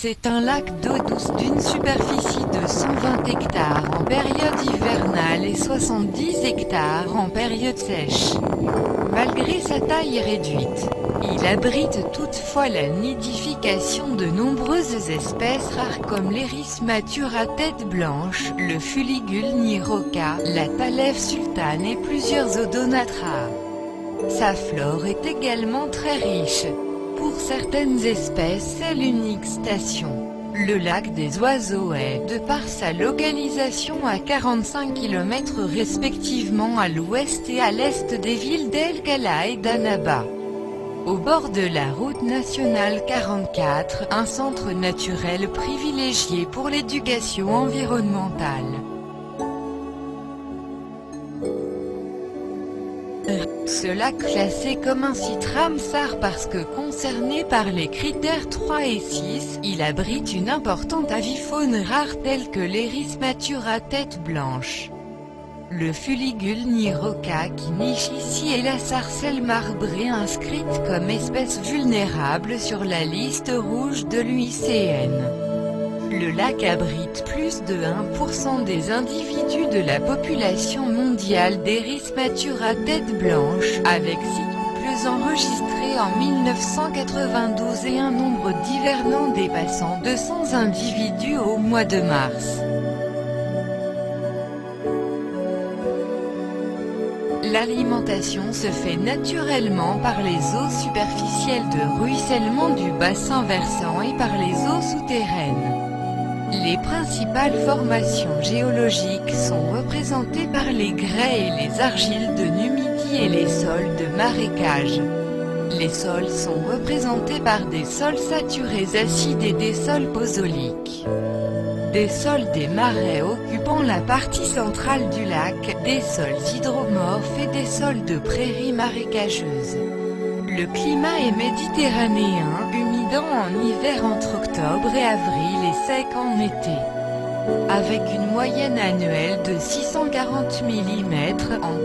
C'est un lac d'eau douce d'une superficie de 120 hectares en période hivernale et 70 hectares en période sèche. Malgré sa taille réduite, il abrite toutefois la nidification de nombreuses espèces rares comme l'iris mature à tête blanche, le fuligule niroca, la talève sultane et plusieurs odonatras. Sa flore est également très riche. Pour certaines espèces, c'est l'unique station. Le lac des oiseaux est, de par sa localisation à 45 km respectivement à l'ouest et à l'est des villes d'El Kala et d'Annaba. Au bord de la route nationale 44, un centre naturel privilégié pour l'éducation environnementale. Ce lac classé comme un site Ramsar parce que concerné par les critères 3 et 6, il abrite une importante avifaune rare telle que l'iris mature à tête blanche, le fuligule niroca qui niche ici et la sarcelle marbrée inscrite comme espèce vulnérable sur la liste rouge de l'UICN. Le lac abrite plus de 1% des individus de la population mondiale d'iris mature à tête blanche, avec 6 couples enregistrés en 1992 et un nombre d'hivernants dépassant 200 individus au mois de mars. L'alimentation se fait naturellement par les eaux superficielles de ruissellement du bassin versant et par les eaux souterraines. Les principales formations géologiques sont représentées par les grès et les argiles de Numidie et les sols de marécage. Les sols sont représentés par des sols saturés acides et des sols pozoliques. Des sols des marais occupant la partie centrale du lac, des sols hydromorphes et des sols de prairies marécageuses. Le climat est méditerranéen, humide en hiver entre octobre et avril et sec en été. Avec une moyenne annuelle de 640 mm an.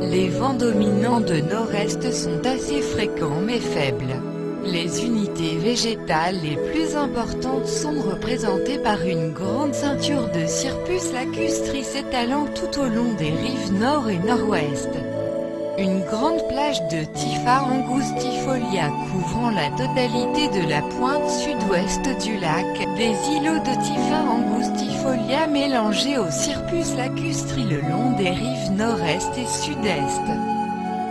Les vents dominants de nord-est sont assez fréquents mais faibles. Les unités végétales les plus importantes sont représentées par une grande ceinture de Cirrus lacustris s'étalant tout au long des rives nord et nord-ouest. Une grande plage de Typha angustifolia couvrant la totalité de la pointe sud-ouest du lac, des îlots de Typha angustifolia mélangés au Cirrus lacustris le long des rives nord-est et sud-est.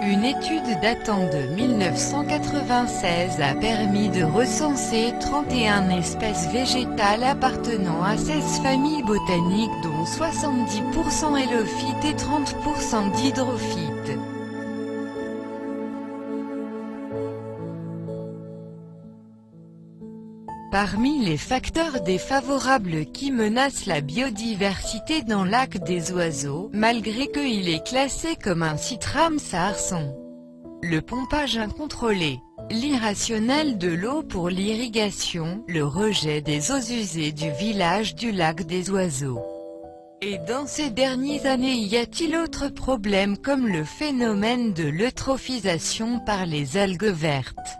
Une étude datant de 1996 a permis de recenser 31 espèces végétales appartenant à 16 familles botaniques dont 70% élophytes et 30% d'hydrophytes. Parmi les facteurs défavorables qui menacent la biodiversité dans le lac des oiseaux, malgré qu'il est classé comme un site Ramsar sont le pompage incontrôlé, l'irrationnel de l'eau pour l'irrigation, le rejet des eaux usées du village du lac des oiseaux. Et dans ces dernières années y a-t-il autre problème comme le phénomène de l'eutrophisation par les algues vertes?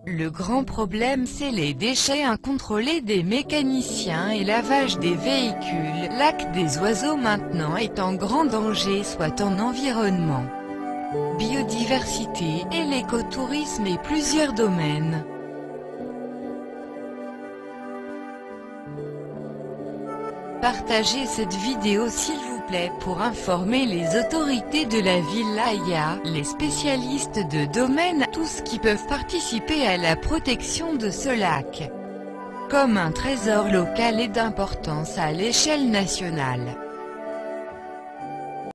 Le grand problème c'est les déchets incontrôlés des mécaniciens et lavage des véhicules. Lac des oiseaux maintenant est en grand danger soit en environnement, biodiversité et l'écotourisme et plusieurs domaines. Partagez cette vidéo s'il vous plaît pour informer les autorités de la wilaya, les spécialistes de domaine, tous qui peuvent participer à la protection de ce lac, comme un trésor local et d'importance à l'échelle nationale.